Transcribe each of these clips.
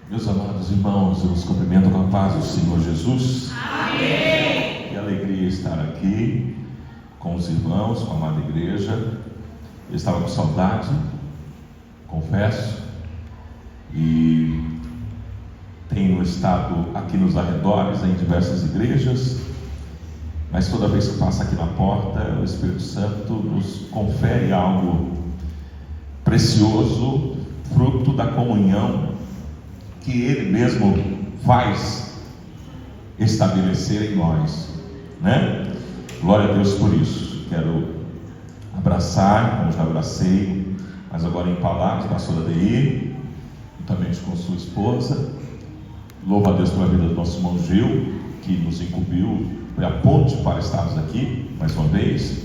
Meus amados irmãos, eu os cumprimento com a paz do Senhor Jesus. Amém! Que alegria estar aqui com os irmãos, com a amada igreja. Eu estava com saudade, confesso, e tenho estado aqui nos arredores, em diversas igrejas, mas toda vez que passa aqui na porta, o Espírito Santo nos confere algo precioso, fruto da comunhão que Ele mesmo faz estabelecer em nós, né? Glória a Deus por isso. Quero abraçar, como já abracei, mas agora em palavras, a pastora Deir, juntamente com sua esposa. Louvo a Deus pela vida do nosso irmão Gil, que nos incumbiu, foi a ponte para estarmos aqui mais uma vez.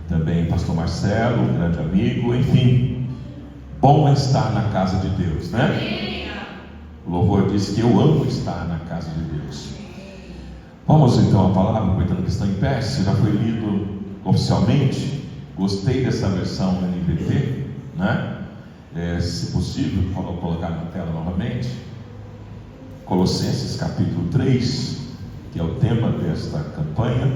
Também pastor Marcelo, um grande amigo. Enfim, bom é estar na casa de Deus, né? O louvor diz que eu amo estar na casa de Deus. Vamos então à palavra, aproveitando que estão em pé. Se já foi lido oficialmente, gostei dessa versão NVT, né? Se possível, vou colocar na tela novamente. Colossenses capítulo 3, que é o tema desta campanha,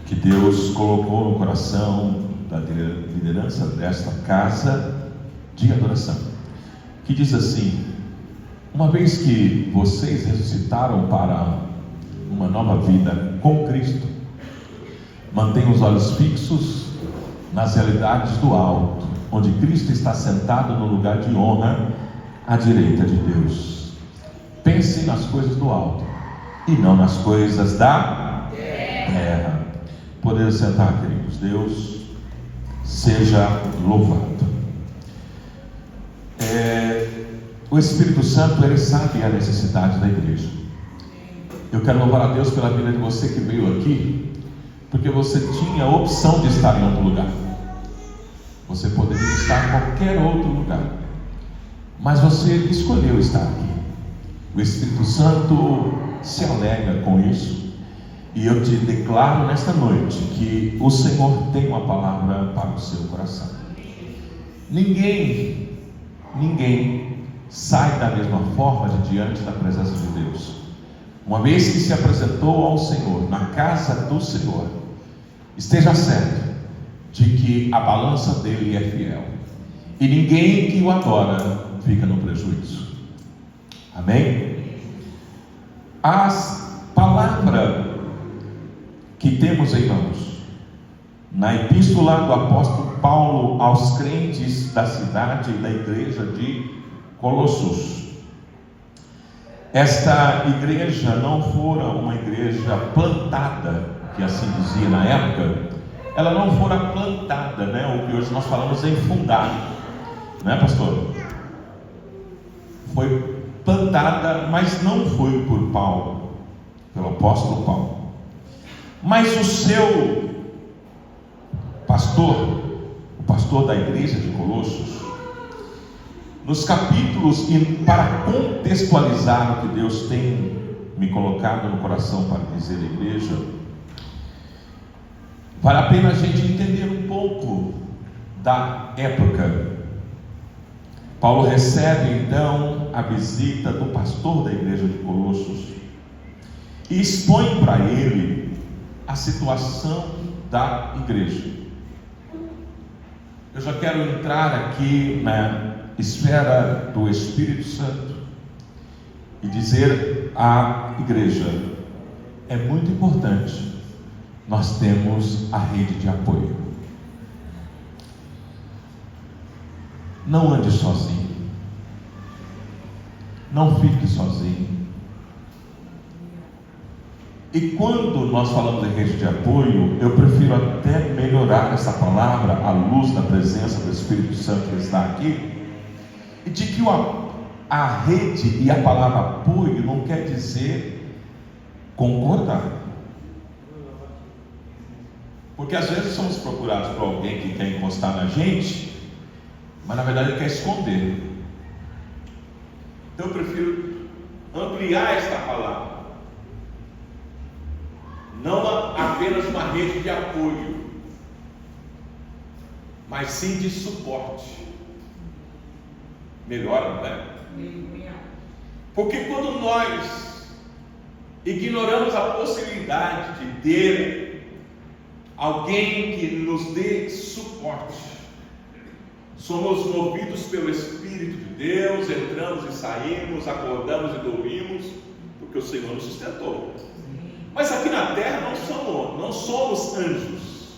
que Deus colocou no coração da liderança desta casa de adoração, que diz assim: uma vez que vocês ressuscitaram para uma nova vida com Cristo, mantenham os olhos fixos nas realidades do alto, onde Cristo está sentado no lugar de honra à direita de Deus. Pense nas coisas do alto e não nas coisas da terra. Podemos sentar, queridos. Deus seja louvado. O Espírito Santo, Ele sabe a necessidade da igreja. Eu quero louvar a Deus pela vida de você que veio aqui, porque você tinha a opção de estar em outro lugar. Você poderia estar em qualquer outro lugar, mas você escolheu estar aqui. O Espírito Santo se alegra com isso, e eu te declaro nesta noite que o Senhor tem uma palavra para o seu coração. Ninguém sai da mesma forma de diante da presença de Deus. Uma vez que se apresentou ao Senhor, na casa do Senhor, esteja certo de que a balança dele é fiel, e ninguém que o adora fica no prejuízo. Amém? As palavras que temos em mãos na epístola do apóstolo Paulo aos crentes da cidade e da igreja de Colossos. Esta igreja não fora uma igreja plantada, que assim dizia na época. Ela não fora plantada, né? O que hoje nós falamos em fundar, né, pastor? Foi plantada, mas não foi por Paulo, pelo apóstolo Paulo. Mas o seu pastor, o pastor da igreja de Colossos, nos capítulos, e para contextualizar o que Deus tem me colocado no coração para dizer à igreja, vale a pena a gente entender um pouco da época. Paulo recebe então a visita do pastor da igreja de Colossos e expõe para ele a situação da igreja. Eu já quero entrar aqui na esfera do Espírito Santo e dizer à igreja: é muito importante nós temos a rede de apoio. Não ande sozinho, não fique sozinho. E quando nós falamos em rede de apoio, eu prefiro até melhorar essa palavra à luz da presença do Espírito Santo que está aqui, e de que a rede e a palavra apoio não quer dizer concordar. Porque às vezes somos procurados por alguém que quer encostar na gente, mas na verdade ele quer esconder. Então eu prefiro ampliar esta palavra. Não apenas uma rede de apoio, mas sim de suporte. Melhora, não é? Porque quando nós ignoramos a possibilidade de ter alguém que nos dê suporte, somos movidos pelo Espírito de Deus, entramos e saímos, acordamos e dormimos, porque o Senhor nos sustentou. Mas aqui na terra não somos anjos,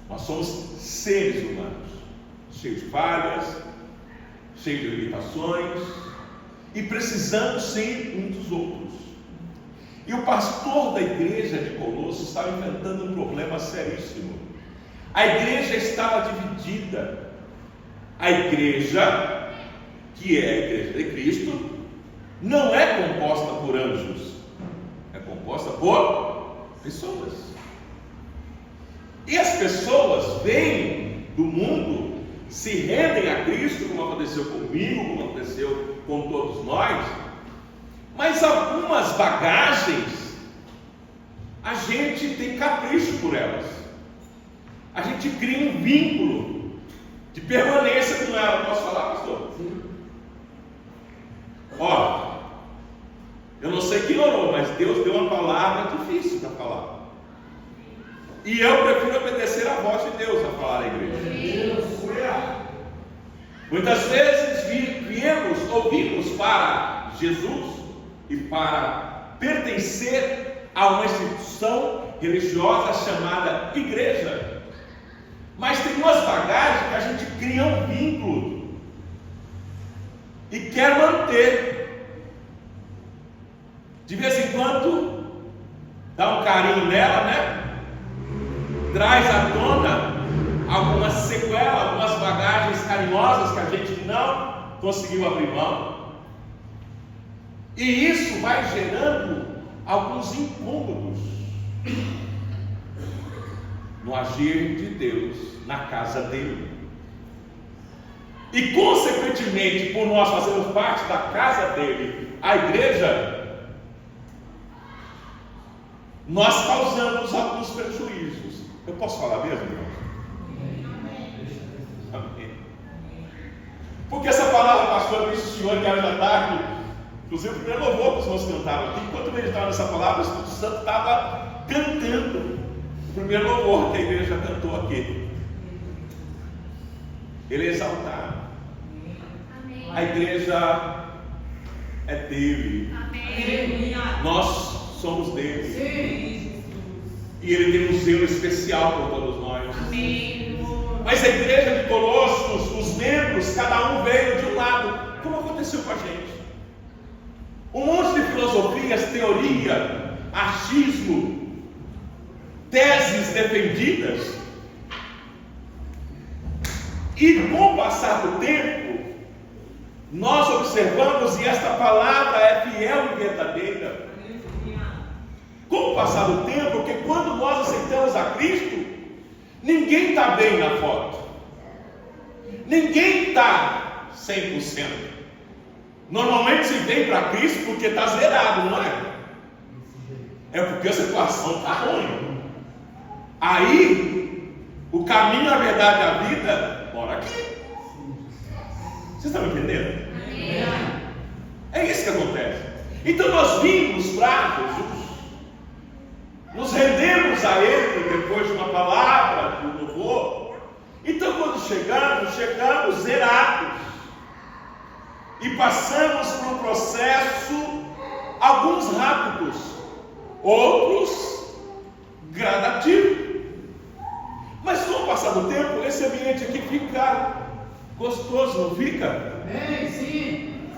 nós somos seres humanos, cheios de falhas, cheios de limitações, e precisamos sim uns dos outros. E o pastor da igreja de Colossos estava enfrentando um problema seríssimo. A igreja estava dividida. A igreja, que é a igreja de Cristo, não é composta por anjos, é composta por pessoas. E as pessoas vêm do mundo, se rendem a Cristo, como aconteceu comigo, como aconteceu com todos nós, mas algumas bagagens a gente tem capricho por elas. A gente cria um vínculo de permanência com ela. Posso falar, pastor? Sim. Ó, eu não sei quem orou, mas Deus deu uma palavra difícil para falar. E eu prefiro obedecer a voz de Deus a falar à igreja. Muitas vezes ouvimos para Jesus e para pertencer a uma instituição religiosa chamada igreja. Mas tem umas bagagens que a gente cria um vínculo e quer manter. De vez em quando dá um carinho nela, né? Traz à tona algumas sequelas, algumas bagagens carinhosas que a gente não conseguiu abrir mão. E isso vai gerando alguns incômodos no agir de Deus na casa dele. E consequentemente, por nós fazermos parte da casa dele, a igreja, nós causamos alguns prejuízos. Eu posso falar mesmo, irmão? Amém. Porque essa palavra, pastor, disse o senhor que era da tarde, inclusive o primeiro louvor que os irmãos cantaram aqui, enquanto meditavam nessa palavra, o Espírito Santo estava cantando o primeiro louvor que a igreja cantou aqui. Ele é exaltado. A igreja é dele. Amém. Nós somos dele. Sim. E ele tem um zelo especial por todos nós. Amém. Mas a igreja de Colossos, os membros, cada um veio de um lado, como aconteceu com a gente. Um monte de filosofias, teoria, achismo, teses defendidas. E com o passar do tempo, nós observamos, e esta palavra é fiel e verdadeira. Com o passar do tempo, porque quando nós aceitamos a Cristo, ninguém está bem na foto. Ninguém está 100%. Normalmente se vem para Cristo porque está zerado, não é? É porque a situação está ruim. Aí, o caminho, a verdade e a vida mora aqui. Vocês estão me entendendo? É isso que acontece. Então nós vimos para Jesus, nos rendemos a Ele depois de uma palavra, de um louvor. Então quando chegamos zerados e passamos por um processo, alguns rápidos, outros gradativos. Mas com o passar do tempo, esse ambiente aqui fica gostoso, não fica? Sim.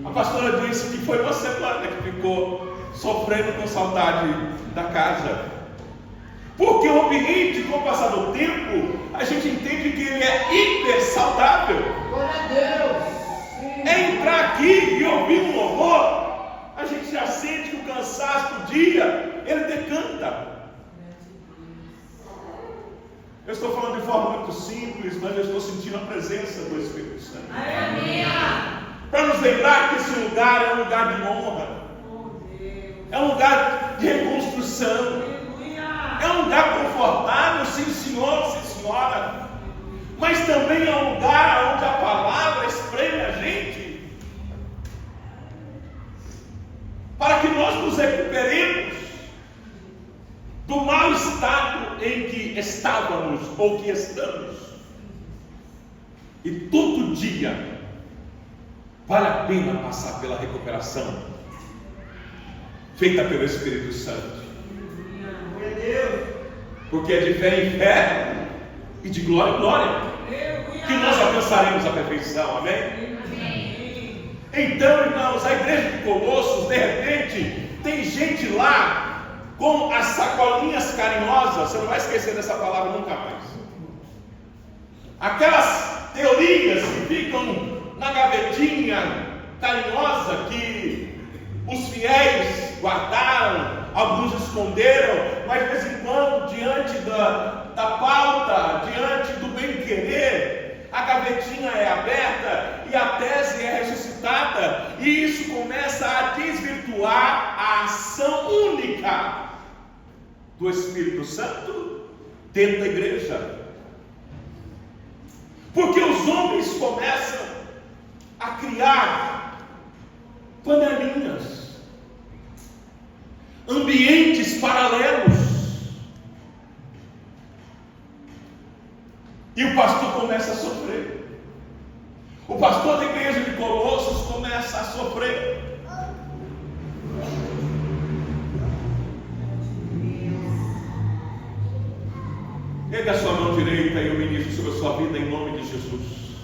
A pastora disse que foi uma semana que ficou sofrendo com saudade da casa. Porque o ambiente, com o passar do tempo, a gente entende que ele é hiper saudável. Glória a Deus. Sim. É entrar aqui e ouvir um louvor, a gente já sente que o cansaço do dia, ele decanta. Eu estou falando de forma muito simples, mas eu estou sentindo a presença do Espírito Santo. Para nos lembrar que esse lugar é um lugar de honra, é um lugar de reconstrução, é um lugar confortável, sim senhor, sim senhora, mas também é um lugar onde a palavra estado em que estávamos ou que estamos. E todo dia vale a pena passar pela recuperação feita pelo Espírito Santo. Porque é de fé em fé e de glória em glória que nós alcançaremos a perfeição. Amém? Então, irmãos, a igreja de Colossos, de repente, tem gente lá com as sacolinhas carinhosas. Você não vai esquecer dessa palavra nunca mais. Aquelas teorias que ficam na gavetinha carinhosa que os fiéis guardaram, alguns esconderam, mas de vez em quando, diante da pauta, diante do bem-querer, a gavetinha é aberta e a tese é ressuscitada, e isso começa a desvirtuar a ação única do Espírito Santo dentro da igreja. Porque os homens começam a criar panelinhas, ambientes paralelos, e o pastor começa a sofrer. O pastor da igreja de Colossos começa a sofrer. Erga a sua mão direita e eu ministro sobre a sua vida em nome de Jesus.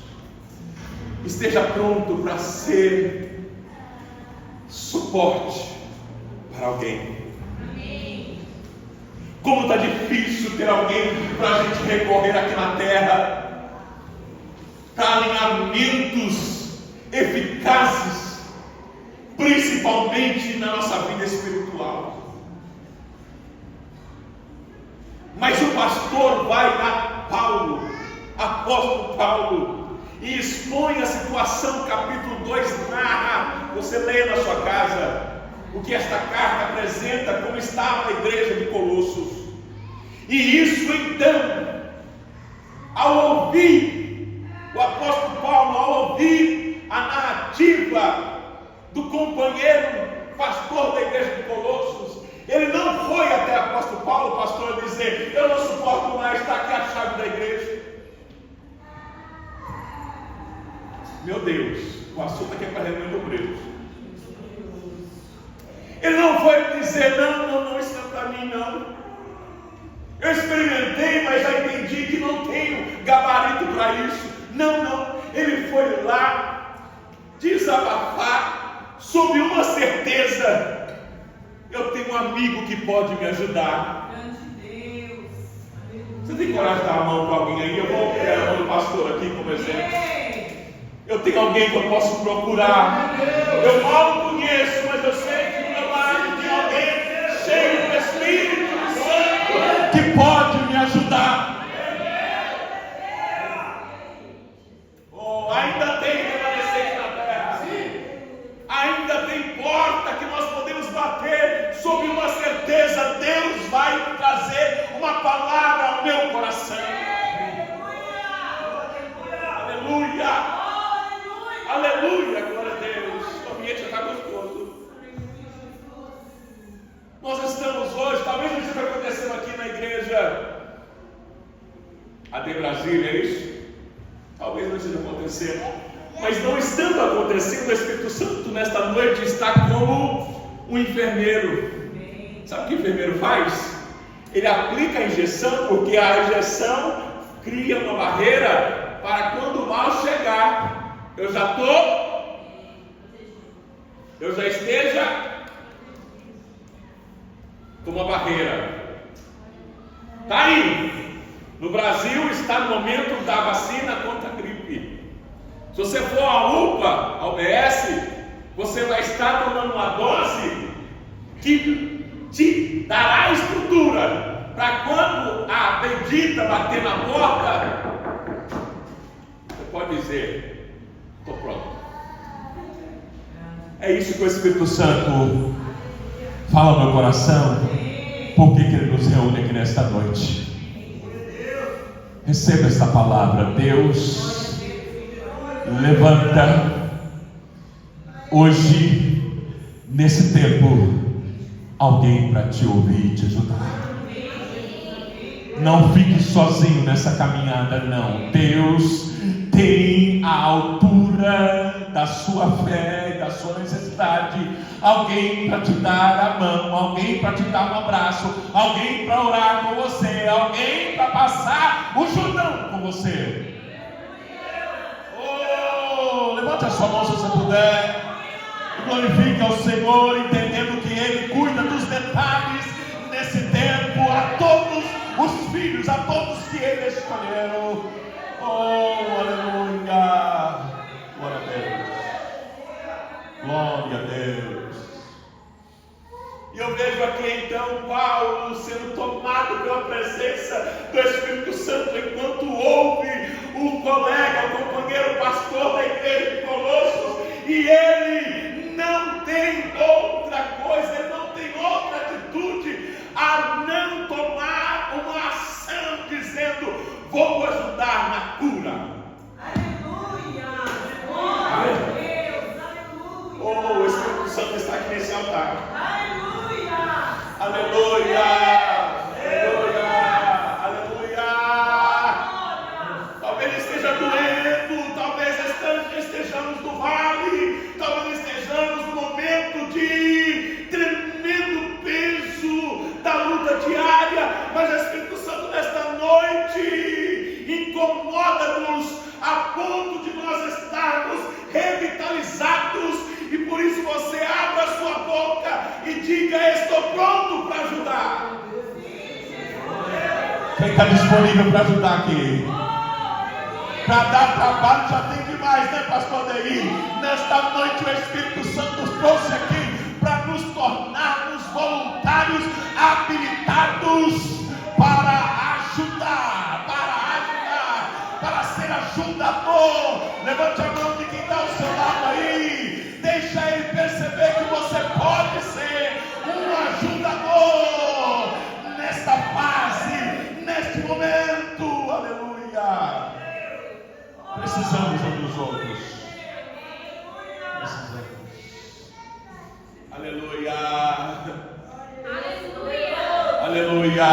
Esteja pronto para ser suporte para alguém. Como está difícil ter alguém para a gente recorrer aqui na terra, para alinhamentos eficazes, principalmente na nossa vida espiritual. Mas o pastor vai a Paulo, apóstolo Paulo, e expõe a situação. Capítulo 2 narra, você leia na sua casa, o que esta carta apresenta, como estava a igreja de Colossos. E isso então, ao ouvir o apóstolo Paulo, ao ouvir a narrativa do companheiro pastor da igreja de Colossos, ele não foi até o apóstolo Paulo, pastor, dizer: eu não suporto mais, está aqui a chave da igreja. Meu Deus, o assunto aqui é para reunião de obreiros. Ele não foi dizer: não, isso não é para mim, não. Eu experimentei, mas já entendi que não tenho gabarito para isso. Não. Ele foi lá desabafar sobre uma certeza: eu tenho um amigo que pode me ajudar. Você tem coragem de dar a mão para alguém aí? Eu vou pegar a mão do pastor aqui como exemplo. Eu tenho alguém que eu posso procurar. Eu mal conheço, mas eu sei que do meu lado tem alguém cheio do Espírito Santo que pode me ajudar. Ainda tem remanescente na terra. Ainda tem porta que nós podemos bater sob uma certeza: Deus vai trazer uma palavra ao meu coração. Aleluia! Aleluia, glória a Deus. O ambiente está gostoso. Nós estamos hoje, talvez não esteja acontecendo aqui na igreja AD Brasília, é isso? Talvez não esteja acontecendo. Mas não estando acontecendo, o Espírito Santo nesta noite está como um enfermeiro. Sabe o que o enfermeiro faz? Ele aplica a injeção, porque a injeção cria uma barreira para quando o mal chegar, eu já esteja com uma barreira. Está aí. No Brasil está no momento da vacina contra a gripe. Se você for à UPA, ao UBS, você vai estar tomando uma dose que te dará estrutura para quando a bendita bater na porta, você pode dizer: estou pronto. É isso que o Espírito Santo fala no meu coração. Por que ele nos reúne aqui nesta noite? Receba esta palavra. Deus levanta hoje, nesse tempo, alguém para te ouvir e te ajudar. Não fique sozinho nessa caminhada, não. Deus tem a altura da sua fé e da sua necessidade. Alguém para te dar a mão, alguém para te dar um abraço, alguém para orar com você, alguém para passar o Jordão com você. Oh, levante a sua mão se você puder. Glorifique ao Senhor, entendendo que Ele cuida dos detalhes nesse tempo, a todos os filhos, a todos que Ele escolheram. Oh, aleluia! Glória a Deus! Glória a Deus! E eu vejo aqui então Paulo sendo tomado pela presença do Espírito Santo, enquanto ouve o colega, o companheiro pastor da igreja de Colossos, e ele não tem outra coisa, ele não tem outra atitude a não tomar uma ação dizendo: vou ajudar na cura. Aleluia! Glória a Deus! Aleluia! Oh, o Espírito Santo está aqui nesse altar. Aleluia! Aleluia! Aleluia! Aleluia! Talvez esteja doendo, talvez estejamos no vale, talvez estejamos no momento de tremendo peso da luta diária, mas o Espírito Santo nesta noite incomoda-nos a ponto de nós estarmos revitalizados, e por isso você abra a sua boca e diga: estou pronto para ajudar. Quem está disponível para ajudar aqui? Para dar trabalho já tem demais, né, pastor Deir? Nesta noite o Espírito Santo nos trouxe aqui para nos tornarmos voluntários, habilitados para ajudar, para ser ajudador. Levante a mão de quem está ao seu lado aí. Deixa ele perceber que você pode ser um ajudador nesta fase, neste momento. Aleluia. Precisamos uns dos outros. Precisamos. Aleluia. Aleluia. Aleluia.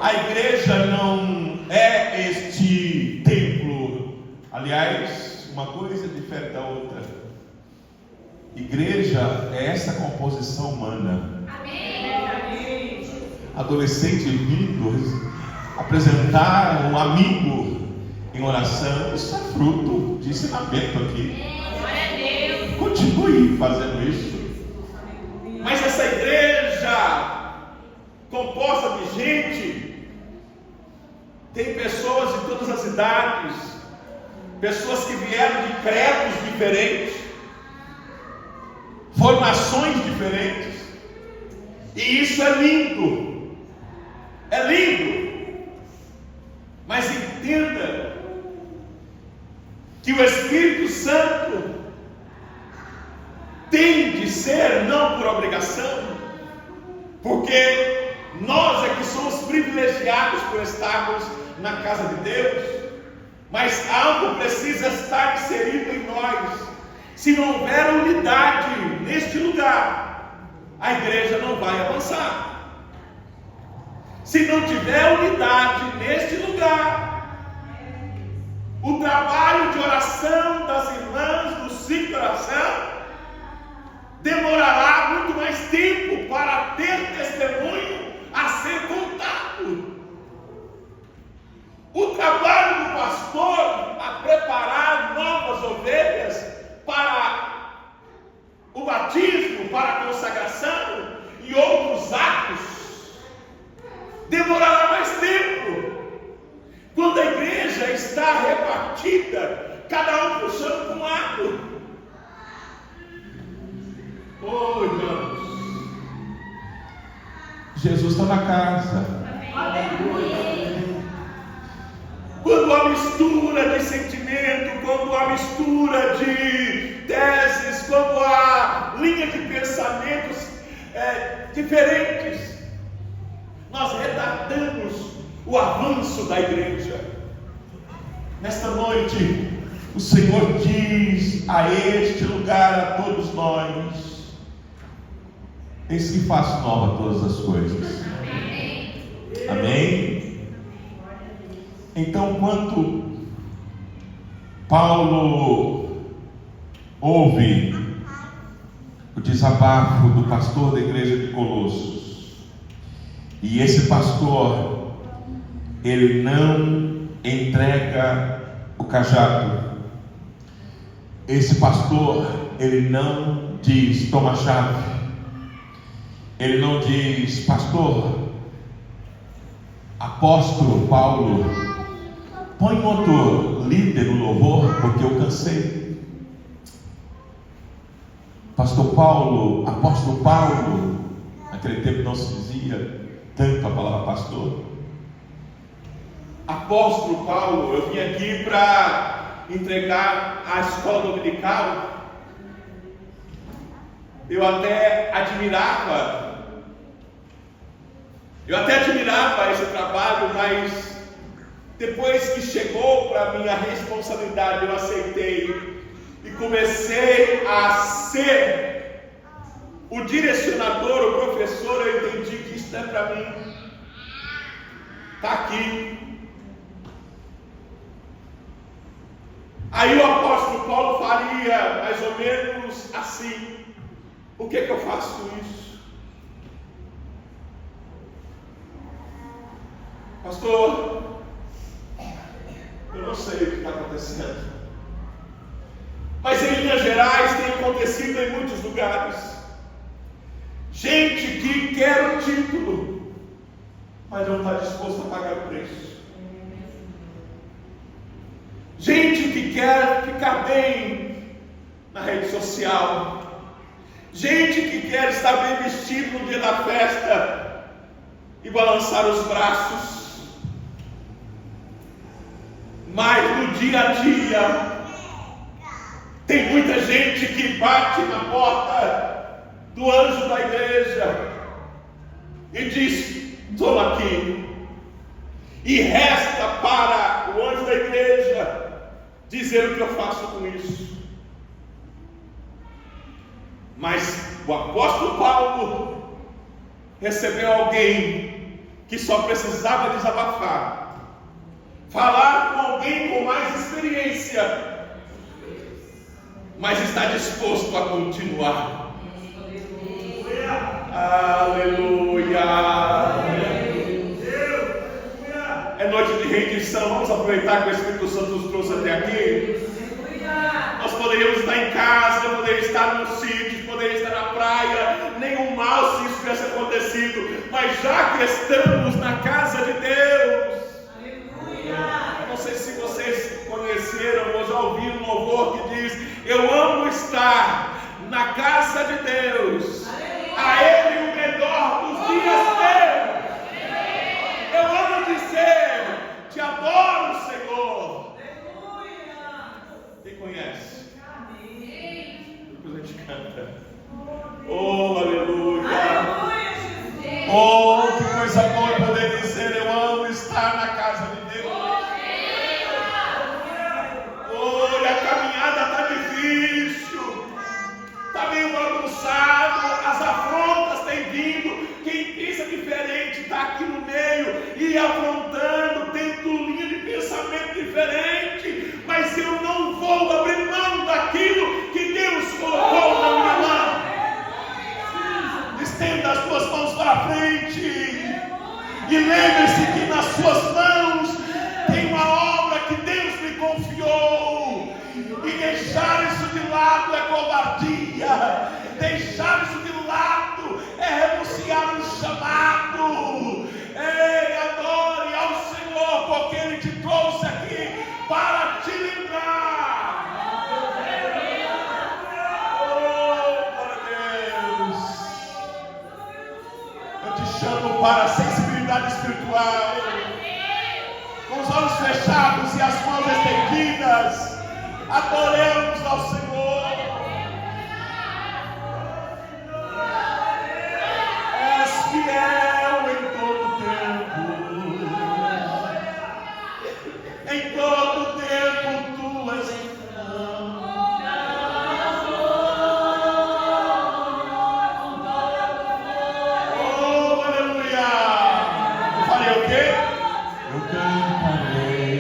A igreja não é este templo. Aliás, uma coisa difere da outra. Igreja é essa composição humana. Amém. Adolescente vindo apresentar um amigo em oração, isso é fruto de ensinamento aqui. Continue fazendo isso. Mas essa igreja composta de gente, tem pessoas de todas as idades, pessoas que vieram de credos diferentes, formações diferentes, e isso é lindo, mas entenda que o Espírito Santo tem de ser não por obrigação, porque nós é que somos privilegiados por estarmos na casa de Deus, mas algo precisa estar inserido em nós. Se não houver unidade neste lugar, a igreja não vai avançar. Se não tiver unidade neste lugar, o trabalho de oração das irmãs do ciclo de oração demorará muito mais tempo para ter testemunho a ser contado. O trabalho do pastor a preparar novas ovelhas para o batismo, para a consagração e outros atos demorará mais tempo. Quando a igreja está repartida, cada um puxando para um lado. Oh, irmãos, Jesus está na casa. Quando há mistura de sentimento, quando há mistura de teses, quando há linha de pensamentos diferentes, nós retardamos o avanço da igreja. Nesta noite, o Senhor diz a este lugar, a todos nós: eis que faço nova todas as coisas. Amém? Amém? Então, quando Paulo ouve o desabafo do pastor da igreja de Colossos, e esse pastor, ele não entrega o cajado, esse pastor, ele não diz, toma a chave, ele não diz, pastor, apóstolo Paulo, põe outro líder no louvor, porque eu cansei. Pastor Paulo, apóstolo Paulo, naquele tempo não se dizia tanto a palavra pastor. Apóstolo Paulo, eu vim aqui para entregar a escola dominical. Eu até admirava esse trabalho, mas depois que chegou para mim a responsabilidade, eu aceitei e comecei a ser o direcionador, o professor. Eu entendi que isso não é para mim, está aqui. Aí o apóstolo Paulo faria mais ou menos assim: o que eu faço com isso? Pastor, eu não sei o que está acontecendo, mas em linhas gerais tem acontecido em muitos lugares. Gente que quer o título, mas não está disposto a pagar o preço. Gente que quer ficar bem na rede social. Gente que quer estar bem vestido no dia da festa e balançar os braços. Mas no dia a dia tem muita gente que bate na porta do anjo da igreja e diz: estou aqui. E resta para o anjo da igreja dizer o que eu faço com isso. Mas o apóstolo Paulo recebeu alguém que só precisava desabafar, falar com alguém com mais experiência, mas está disposto a continuar. Aleluia! É noite de rendição. Vamos aproveitar que o Espírito Santo nos trouxe até aqui. Nós poderíamos estar em casa, poderíamos estar no sítio, poderíamos estar na praia. Nenhum mal se isso tivesse acontecido. Mas já que estamos na casa de Deus, eu não sei se vocês conheceram ou já ouviram um louvor que diz: eu amo estar na casa de Deus, a Ele o melhor dos dias meus. Eu amo dizer: te adoro, Senhor. Quem conhece? Depois a gente canta. Oh, aleluia. Oh, que coisa boa poder dizer: eu amo estar na casa de Deus. Oh, e a caminhada está difícil, está meio bagunçado, as afrontas têm vindo. Quem pensa diferente está aqui no meio e afrontando, tendo linha de pensamento diferente. Mas eu não vou abrir mão daquilo que Deus colocou na minha mão. Estenda as tuas mãos para frente e lembre-se que nas suas mãos tem uma obra que Deus me confiou. E deixar isso de lado é covardia. Deixar isso de lado é renunciar um chamado. Ei, adore ao Senhor, porque Ele te trouxe aqui para te livrar. Oh, glória a Deus. Eu te chamo para a sensibilidade espiritual, com os olhos fechados e as mãos estendidas. Adoremos ao Senhor. És fiel em todo tempo. Em todo tempo tu és fiel. Oh, aleluia. Eu falei o quê? Eu cantarei.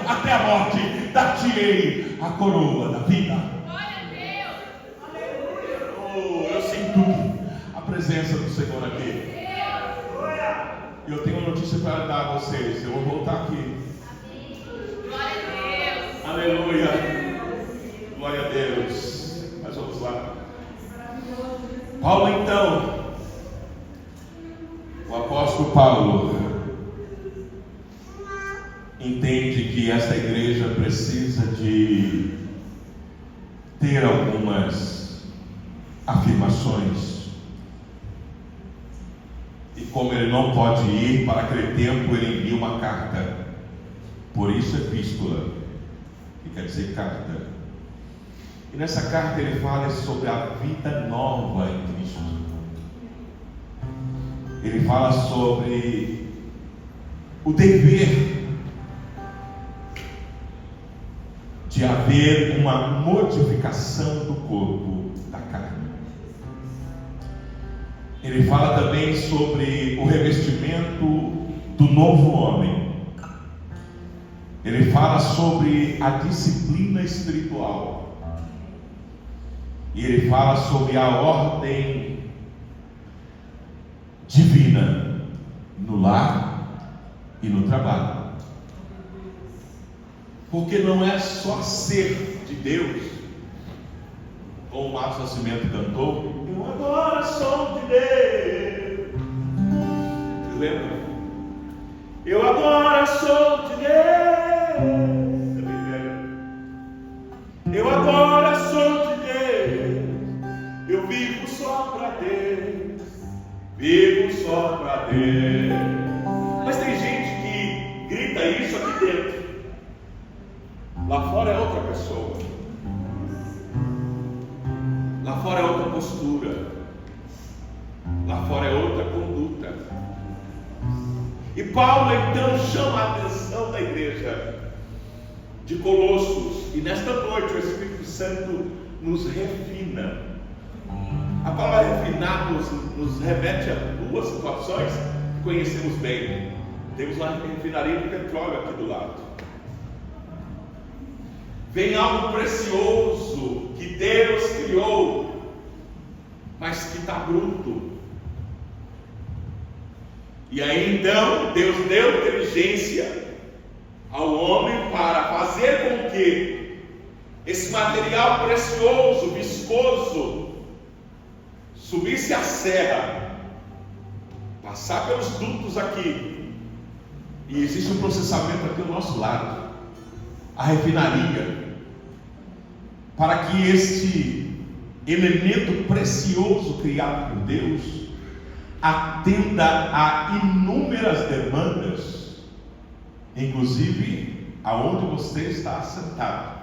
Até a morte, dar-te-ei a coroa da vida. Oh, eu sinto a presença do Senhor aqui. Eu tenho uma notícia para dar a vocês. Eu vou voltar aqui. Aleluia. Glória a Deus. Mas vamos lá. Paulo, então, o apóstolo Paulo, entende que esta igreja precisa de ter algumas afirmações, e como ele não pode ir para aquele tempo, ele envia uma carta, por isso epístola, que quer dizer carta. E nessa carta ele fala sobre a vida nova em Cristo. Ele fala sobre o dever de haver uma modificação do corpo da carne. Ele fala também sobre o revestimento do novo homem. Ele fala sobre a disciplina espiritual. E ele fala sobre a ordem divina no lar e no trabalho. Porque não é só ser de Deus, como o Marcos Nascimento cantou, eu agora sou de Deus. Você lembra? Eu agora sou de Deus. Eu agora sou de Deus. Eu vivo só para Deus. Vivo só para Deus. Mas tem gente que grita isso aqui dentro. Lá fora é outra pessoa. Lá fora é outra postura. Lá fora é outra conduta. E Paulo então chama a atenção da igreja de Colossos. E nesta noite o Espírito Santo nos refina. A palavra refinar nos remete a duas situações que conhecemos bem. Temos uma refinaria de petróleo aqui do lado. Vem algo precioso que Deus criou, mas que está bruto. E aí então Deus deu inteligência ao homem para fazer com que esse material precioso, viscoso, subisse a serra, passar pelos dutos aqui, e existe um processamento aqui ao nosso lado, a refinaria, para que este elemento precioso criado por Deus atenda a inúmeras demandas, inclusive aonde você está sentado.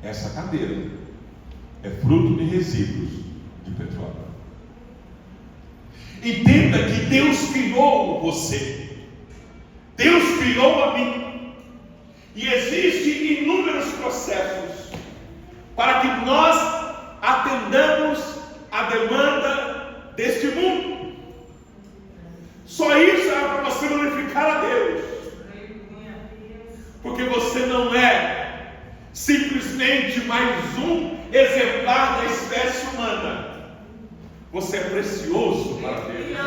Essa cadeira é fruto de resíduos de petróleo. Entenda que Deus criou você, Deus criou a mim, e existem inúmeros processos para que nós atendamos a demanda deste mundo. Só isso é para você glorificar a Deus, porque você não é simplesmente mais um exemplar da espécie humana. Você é precioso para Deus.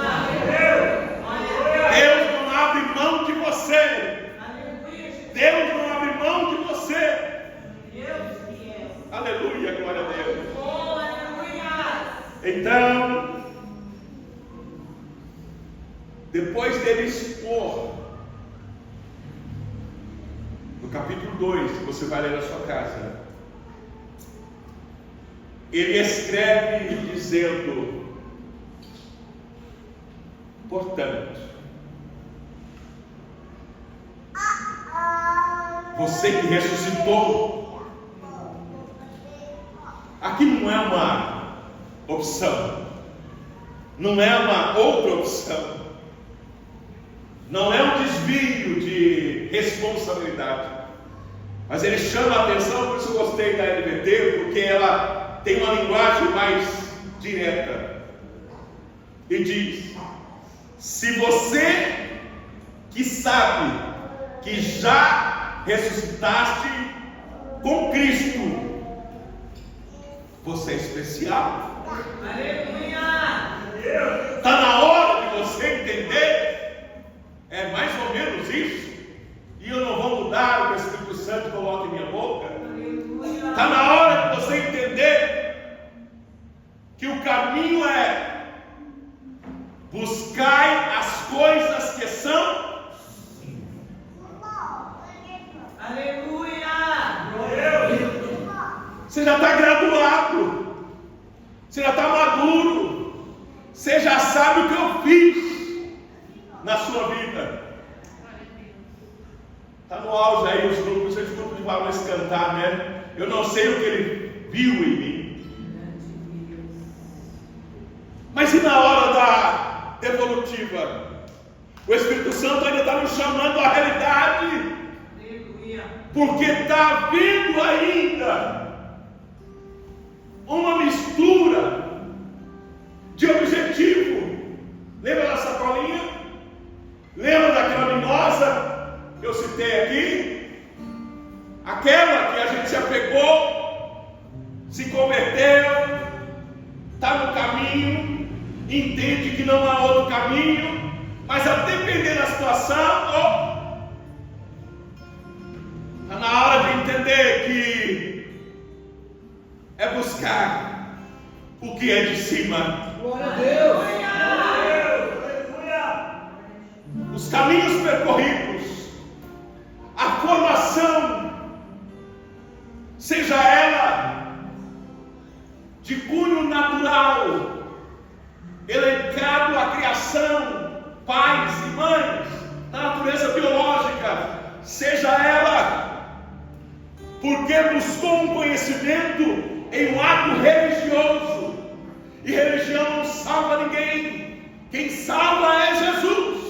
Deus não abre mão de você. Deus não abre mão de você. Aleluia, glória a Deus. Então, depois dele expor, no capítulo 2, que você vai ler na sua casa, ele escreve dizendo: portanto, você que ressuscitou, aqui não é uma opção, não é uma outra opção, não é um desvio de responsabilidade, mas ele chama a atenção. Por isso eu gostei da NVT, porque ela tem uma linguagem mais direta e diz: se você que sabe que já ressuscitaste com Cristo, você é especial. Aleluia! Está na hora de você entender. É mais ou menos isso. E eu não vou mudar o que o Espírito Santo coloca em minha boca. Está na hora de você entender que o caminho é: buscai as coisas que são. Aleluia! Você já está graduado, você já está maduro, você já sabe o que eu fiz na sua vida. Está no auge aí os grupos, esses grupos de valores cantar, né? Eu não sei o que ele viu em mim. Mas e na hora da devolutiva? O Espírito Santo ainda está nos chamando à realidade. Porque está havendo ainda uma mistura de objetivo. Lembra da sacolinha? Lembra daquela mimosa que eu citei aqui? Aquela que a gente se apegou, se converteu, está no caminho, entende que não há outro caminho, mas a depender da situação, está na hora de buscar o que é de cima. Glória a Deus. Os caminhos percorridos, a formação, seja ela de cunho natural, elencado a criação, pais e mães, na natureza biológica, seja ela porque buscou um conhecimento em um ato religioso, e religião não salva ninguém, quem salva é Jesus.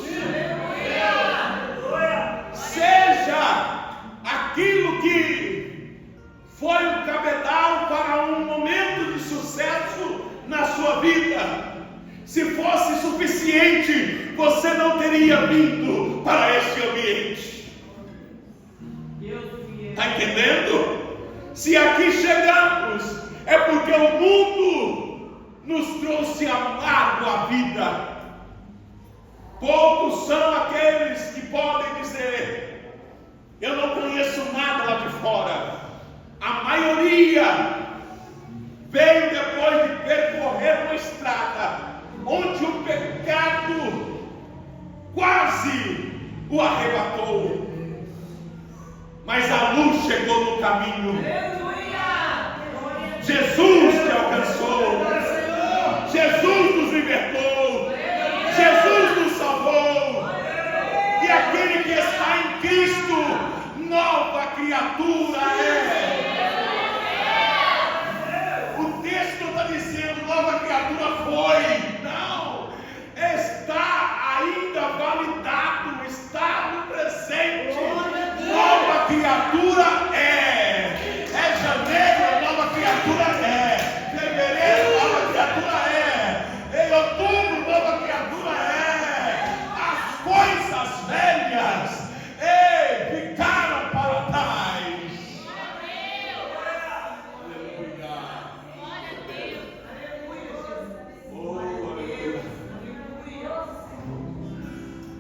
Seja aquilo que foi um cabedal para um momento de sucesso na sua vida, se fosse suficiente, você não teria vindo para este ambiente. Está entendendo? Se aqui chegamos, é porque o mundo nos trouxe amargo à vida. Poucos são aqueles que podem dizer: eu não conheço nada lá de fora. A maioria veio depois de percorrer uma estrada onde o pecado quase o arrebatou, mas a luz chegou no caminho. Jesus te alcançou, Jesus nos libertou, Jesus nos salvou, e aquele que está em Cristo, nova criatura é. O texto está dizendo nova criatura foi, não, está ainda validado, está no presente. Nova criatura é janeiro, nova criatura é fevereiro, nova criatura é em outubro, nova criatura é. As coisas velhas ficaram para trás.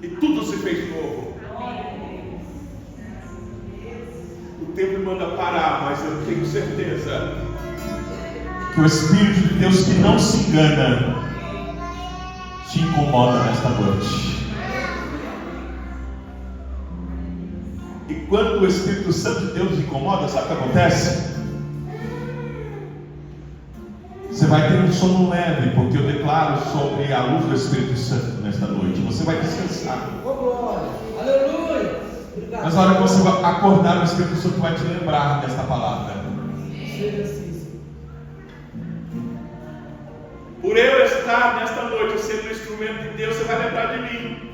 E tudo se fez novo. O tempo me manda parar, mas eu tenho certeza que o Espírito de Deus, que não se engana, te incomoda nesta noite. E quando o Espírito Santo de Deus te incomoda, sabe o que acontece? Você vai ter um sono leve, porque eu declaro sobre a luz do Espírito Santo nesta noite. Você vai descansar. Oh, glória. Aleluia. Obrigado. Mas na hora que você vai acordar, o Espírito Santo vai te lembrar desta palavra. Por eu estar nesta noite sendo um instrumento de Deus, você vai lembrar de mim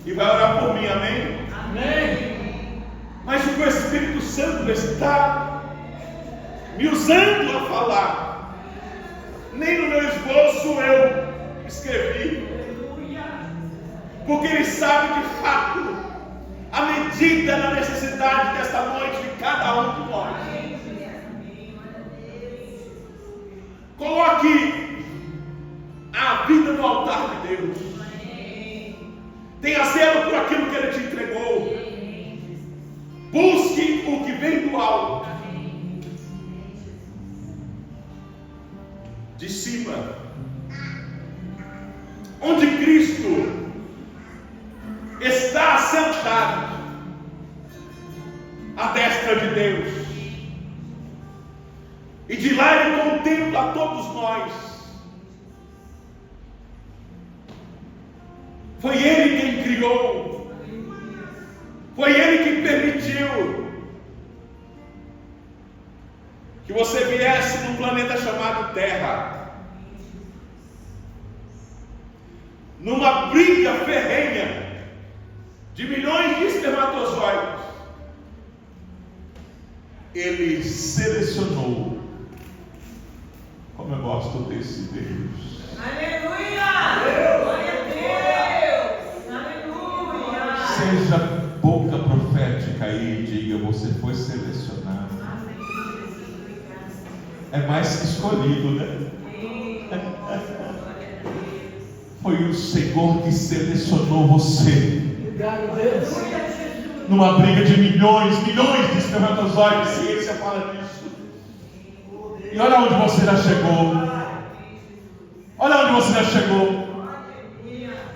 e vai orar por mim, amém? Amém. Mas o Espírito Santo está me usando a falar. Nem no meu esboço eu escrevi, porque Ele sabe de fato a medida da necessidade desta noite de cada um de nós. Coloque a vida no altar de Deus. Tenha zelo por aquilo que Ele te entregou. Busque o que vem do alto, de cima, onde Cristo está sentado à destra de Deus, e de lá Ele contempla a todos nós. Foi Ele quem criou, foi Ele que permitiu que você viesse num planeta chamado Terra, numa briga ferrenha de milhões de espermatozoides. Ele selecionou. Como eu gosto desse Deus. Aleluia! Glória a Deus! Aleluia! Seja boca profética aí e diga: você foi selecionado. É mais que escolhido, né? Foi o Senhor que selecionou você. Obrigado, Deus. Numa briga de milhões de espermatozoides, ciência fala disso. E olha onde você já chegou. Olha onde você já chegou.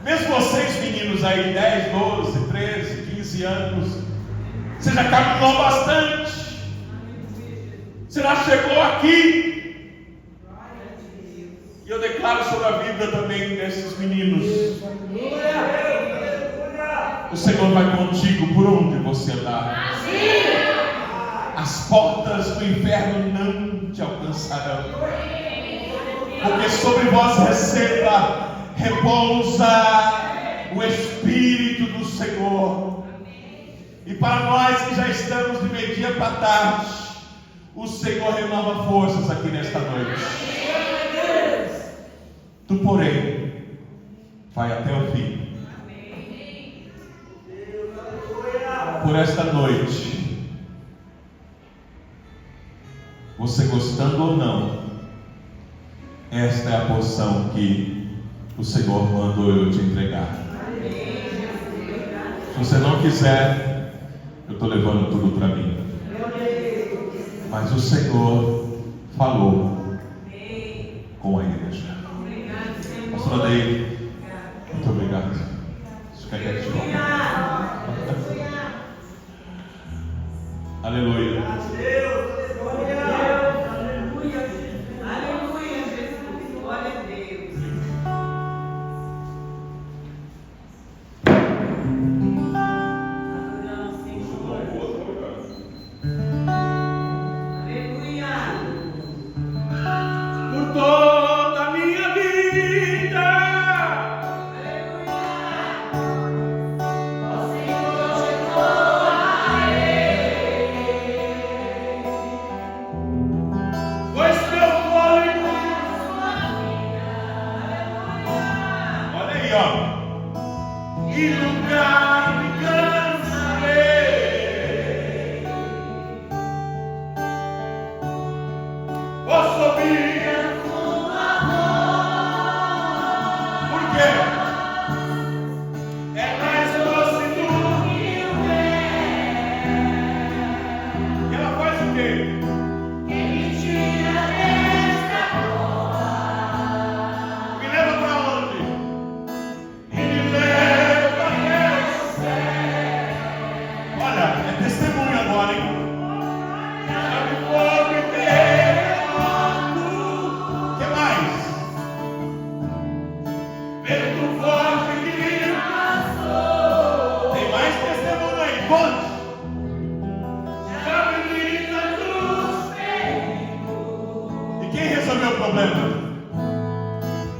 Mesmo vocês meninos aí, 10, 12, 13, 15 anos, você já caminhou bastante. Você já chegou aqui. E eu declaro sobre a vida também desses meninos. O Senhor vai contigo por onde você andar. As portas do inferno não te alcançarão. Porque sobre vós repousa o Espírito do Senhor. E para nós que já estamos de meio-dia para tarde, o Senhor renova forças aqui nesta noite. Tu, porém, vai até o fim. Por esta noite, você gostando ou não, esta é a porção que o Senhor mandou eu te entregar. Se você não quiser, eu estou levando tudo para mim. Mas o Senhor falou com a igreja. Pastor Adeir, muito obrigado. Fica quietinho. Aleluia.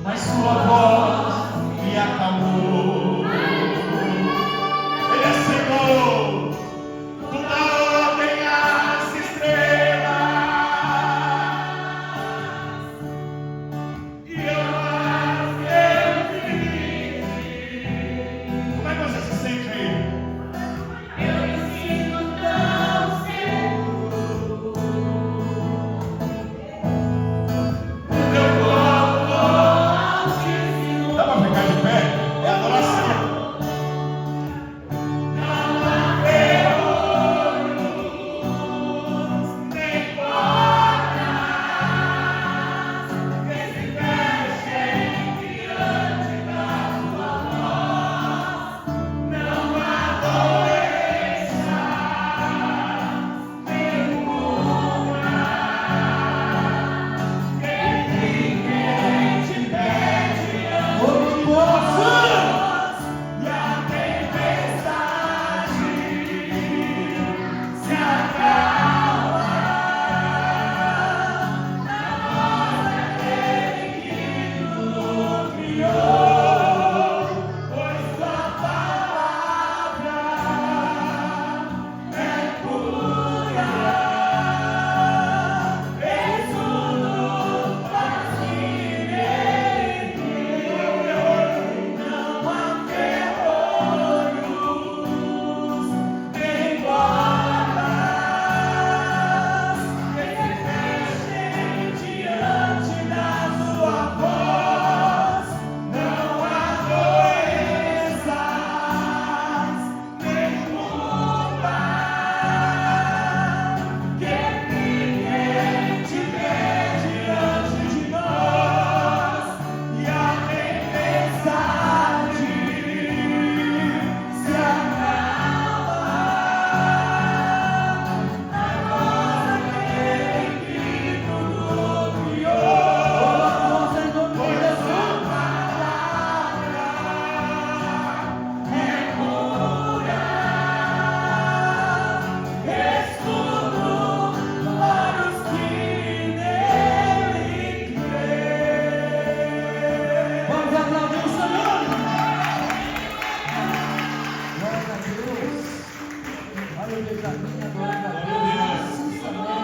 Mas sua voz